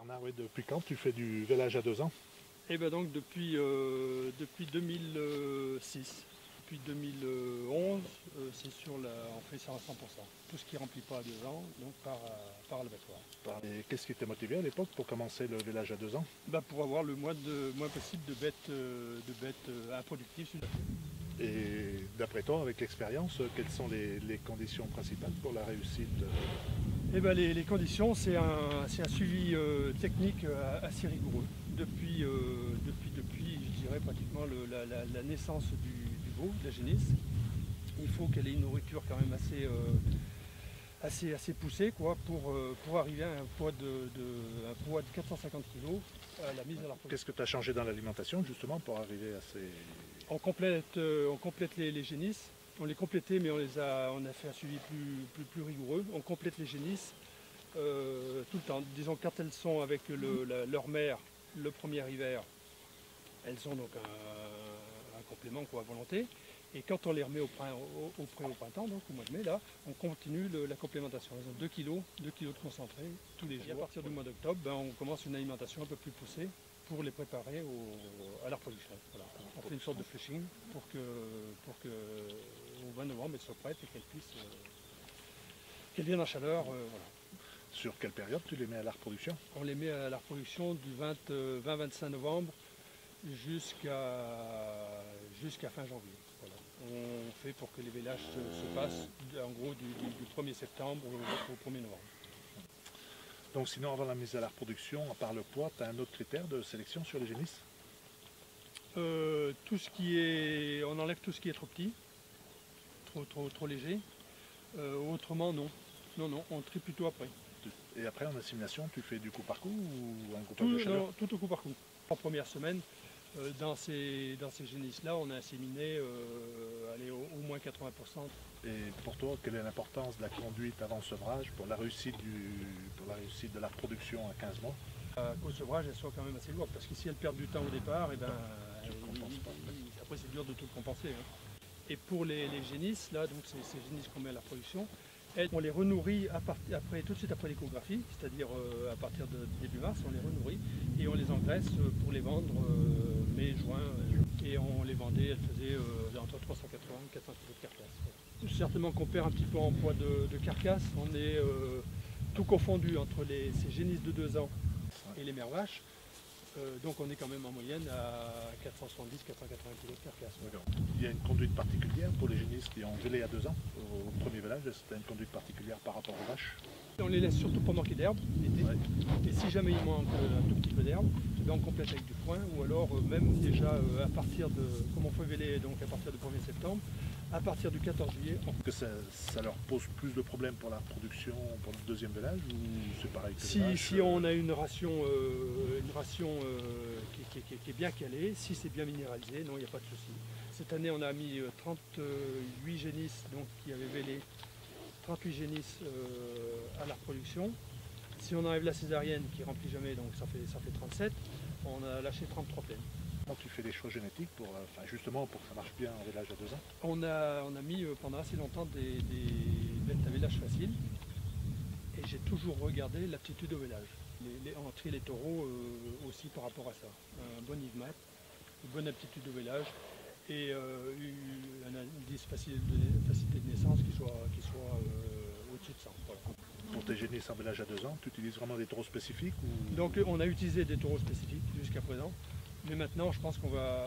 Bernard, oui, depuis quand tu fais du vélage à 2 ans? Et ben donc depuis 2006. Depuis 2011, on fait ça à 100%. Tout ce qui ne remplit pas à 2 ans, donc par l'abattoir. Et qu'est-ce qui t'a motivé à l'époque pour commencer le vélage à 2 ans? Pour avoir le moins possible de bêtes, improductives sur la ferme. Et d'après toi, avec l'expérience, quelles sont les conditions principales pour la réussite? Les conditions, c'est un suivi technique assez rigoureux. Depuis, je dirais pratiquement la naissance du veau, de la génisse, il faut qu'elle ait une nourriture quand même assez poussée quoi, pour arriver à un poids de 450 kg à la mise à la reproduction. Qu'est-ce que tu as changé dans l'alimentation justement pour arriver à ces... On complète les génisses. On les complétait, mais on a fait un suivi plus rigoureux. On complète les génisses tout le temps. Disons, quand elles sont avec leur mère le premier hiver, elles ont donc un complément quoi, à volonté. Et quand on les remet au printemps, donc au mois de mai, là, on continue la complémentation. Elles ont 2 kg de concentré tous les jours. Et à partir du mois d'octobre, on commence une alimentation un peu plus poussée pour les préparer à la reproduction. Voilà. On fait une sorte de flushing pour que au 20 novembre elles soient prêtes et qu'elles viennent en chaleur. Voilà. Sur quelle période tu les mets à la reproduction? On les met à la reproduction du 20-25 novembre jusqu'à fin janvier. Voilà. On fait pour que les vélages se passent en gros du 1er septembre au 1er novembre. Donc sinon, avant la mise à la reproduction, à part le poids, tu as un autre critère de sélection sur les génisses? On enlève tout ce qui est trop petit, trop léger. Autrement, non. Non, on trie plutôt après. Et après, en assimilation, tu fais du coup par coup ou un groupage de chaleur? Non, tout au coup par coup. En première semaine, dans ces génisses-là, on a asséminé au moins 80%. Et pour toi, quelle est l'importance de la conduite avant sevrage pour la réussite de la production à 15 mois? Qu'au sevrage, elles soient quand même assez lourdes, parce que si elles perdent du temps au départ, après c'est dur de tout compenser. Hein. Et pour les génisses, là, donc ces génisses qu'on met à la production, on les renourrit tout de suite après l'échographie, c'est-à-dire à partir de début mars, on les renourrit et on les engraisse pour les vendre mai, juin. Et on les vendait, elles faisaient entre 380 et 400 kg de carcasse. Voilà. Certainement qu'on perd un petit peu en poids de carcasse. On est tout confondu entre ces génisses de 2 ans et les mères vaches. Donc on est quand même en moyenne à 470-480 kg de carcasse. Il y a une conduite particulière pour les génisses qui ont vélé à 2 ans au premier vélage. Est-ce que tu as une conduite particulière par rapport aux vaches? On les laisse surtout pour manquer d'herbe l'été. Ouais. Et si jamais il manque un tout petit peu d'herbe, on complète avec du foin ou alors même déjà à partir de, comme on fait véler donc à partir du 1er septembre, à partir du 14 juillet. Que ça leur pose plus de problèmes pour la production, pour le deuxième vélage ou c'est pareil que si on a une ration qui est bien calée, si c'est bien minéralisé, non, il n'y a pas de souci. Cette année, on a mis 38 génisses donc, qui avaient vélé, 38 génisses à la reproduction. Si on enlève la césarienne qui ne remplit jamais, donc ça fait 37, on a lâché 33 pleines. Comment tu fais des choix génétiques justement pour que ça marche bien en vélage à 2 ans? On a mis pendant assez longtemps des bêtes à vélage facile et j'ai toujours regardé l'aptitude au vélage. On trie les taureaux aussi par rapport à ça. Un bon IVMAT, une bonne aptitude au vélage et un indice facilité de naissance qui soit au-dessus de 100. Voilà. Pour tes génisses en vélage à 2 ans, tu utilises vraiment des taureaux spécifiques ou... Donc on a utilisé des taureaux spécifiques jusqu'à présent, mais maintenant je pense qu'on va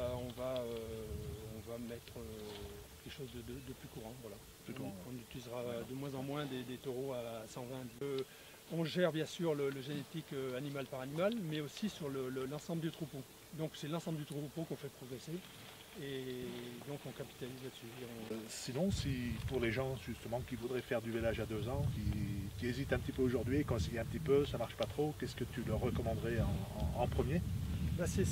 mettre quelque chose de plus courant. Voilà. On utilisera de moins en moins des taureaux à 120. On gère bien sûr le génétique animal par animal, mais aussi sur l'ensemble du troupeau. Donc c'est l'ensemble du troupeau qu'on fait progresser. Et donc on capitalise là-dessus. Sinon, si pour les gens justement qui voudraient faire du vélage à 2 ans, qui hésitent un petit peu aujourd'hui, quand il y a un petit peu, ça marche pas trop, qu'est-ce que tu leur recommanderais en premier? Ce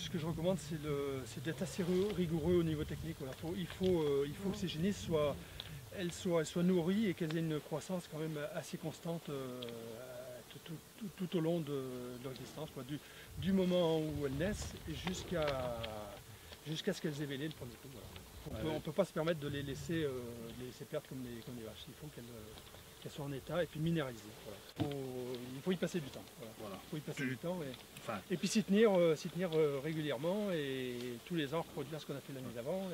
que je recommande, c'est d'être assez rigoureux au niveau technique. Voilà. Il faut que ces génisses soient nourries et qu'elles aient une croissance quand même assez constante tout au long de leur existence, quoi. Du moment où elles naissent jusqu'à ce qu'elles aient vélé le premier coup. Voilà. On ne peut pas se permettre de les laisser perdre comme les vaches. Il faut qu'elles soient en état et puis minéralisées. Voilà. Il faut y passer du temps. Voilà. Il faut y passer du temps et puis s'y tenir régulièrement et tous les ans reproduire ce qu'on a fait l'année d'avant.